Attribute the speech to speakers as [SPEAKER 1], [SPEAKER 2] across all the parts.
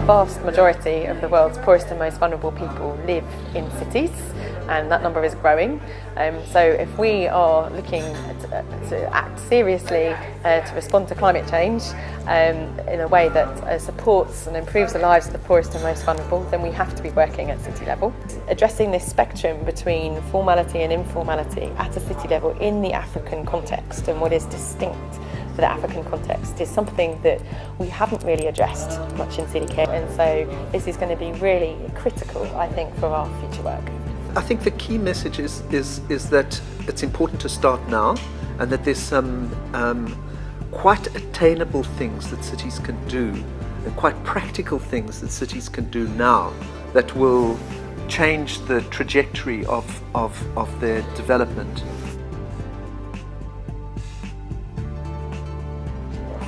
[SPEAKER 1] vast majority of the world's poorest and most vulnerable people live in cities, and that number is growing. So if we are looking to act seriously to respond to climate change in a way that supports and improves the lives of the poorest and most vulnerable, then we have to be working at city level. Addressing this spectrum between formality and informality at a city level in the African context and what is distinct for the African context is something that we haven't really addressed much in CDKN, and so this is going to be really critical, I think, for our future work.
[SPEAKER 2] I think the key message is that it's important to start now, and that there's some quite attainable things that cities can do, and quite practical things that cities can do now that will change the trajectory of their development.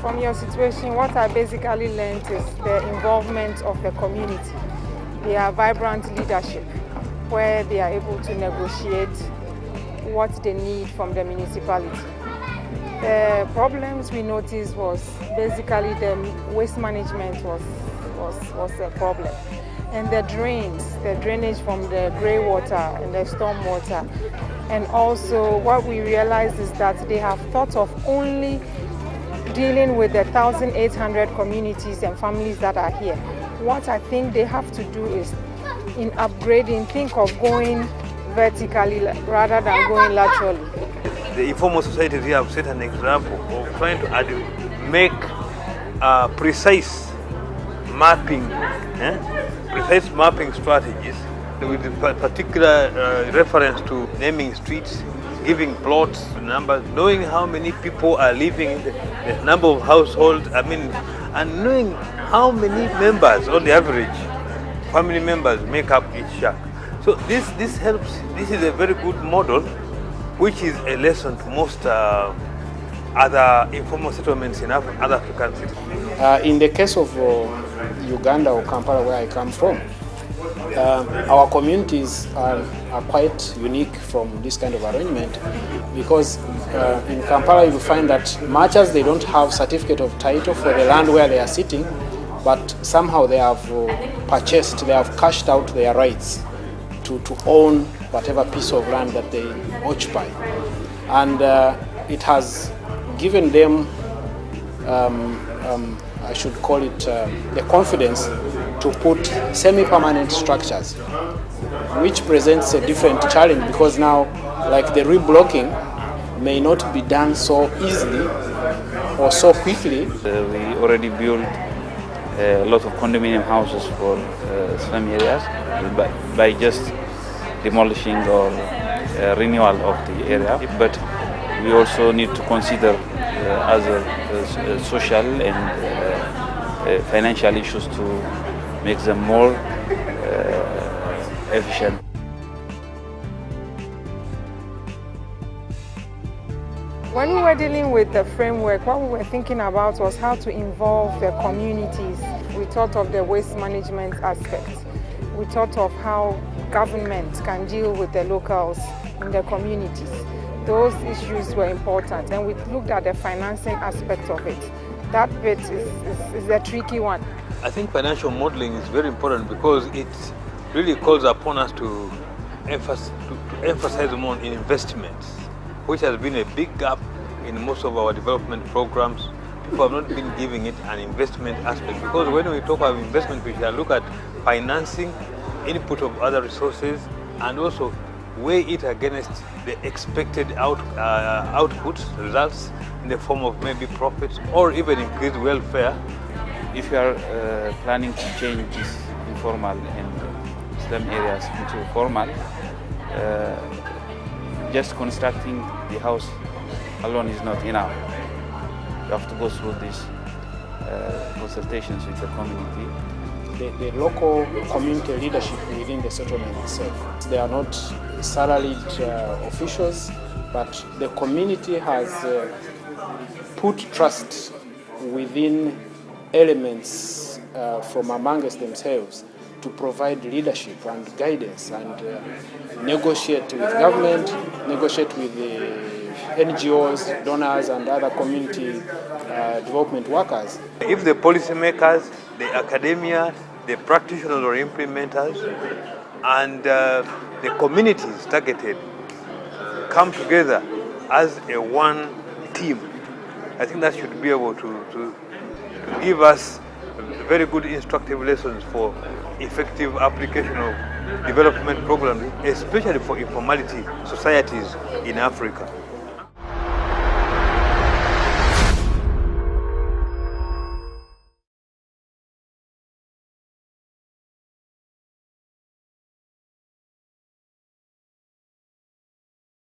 [SPEAKER 3] From your situation, what I basically learned is the involvement of the community. They are vibrant leadership, where they are able to negotiate what they need from the municipality. The problems we noticed was basically the waste management was a problem. And the drainage from the grey water and the storm water. And also what we realized is that they have thought of only dealing with the 1,800 communities and families that are here. What I think they have to do is, in upgrading, think of going vertically rather than going laterally.
[SPEAKER 4] The informal societies here have set an example of trying to make precise mapping strategies with particular reference to naming streets, giving plots, numbers, knowing how many people are living, the number of households, and knowing how many members, on the average, family members make up each shack. So this helps. This is a very good model, which is a lesson to most other informal settlements in other African cities.
[SPEAKER 5] In the case of Uganda or Kampala, where I come from, our communities are quite unique from this kind of arrangement, because in Kampala you find that much as they don't have certificate of title for the land where they are sitting, but somehow they have purchased, they have cashed out their rights to own whatever piece of land that they occupy. And it has given them, I should call it, the confidence to put semi-permanent structures, which presents a different challenge, because now, like, the reblocking may not be done so easily or so quickly.
[SPEAKER 6] We already built a lot of condominium houses for slum areas by just demolishing or renewal of the area. But we also need to consider other social and financial issues to make them more efficient.
[SPEAKER 3] When we were dealing with the framework, what we were thinking about was how to involve the communities. We thought of the waste management aspect. We thought of how government can deal with the locals in the communities. Those issues were important, and we looked at the financing aspect of it. That bit is a tricky one.
[SPEAKER 4] I think financial modeling is very important, because it really calls upon us to emphasize more on investments, which has been a big gap in most of our development programs. People have not been giving it an investment aspect, because when we talk about investment, we shall look at financing, input of other resources, and also weigh it against the expected output results in the form of maybe profits or even increased welfare.
[SPEAKER 6] If you are planning to change this informal and slum areas into formal, just constructing the house alone is not enough. You have to go through these consultations with the community.
[SPEAKER 5] The local community leadership within the settlement itself. They are not salaried officials, but the community has put trust within elements from amongst themselves to provide leadership and guidance and negotiate with government, negotiate with the NGOs, donors and other community development workers.
[SPEAKER 4] If the policymakers the academia, the practitioners or implementers, and the communities targeted come together as a one team. I think that should be able to give us very good instructive lessons for effective application of development programs, especially for informality societies in Africa.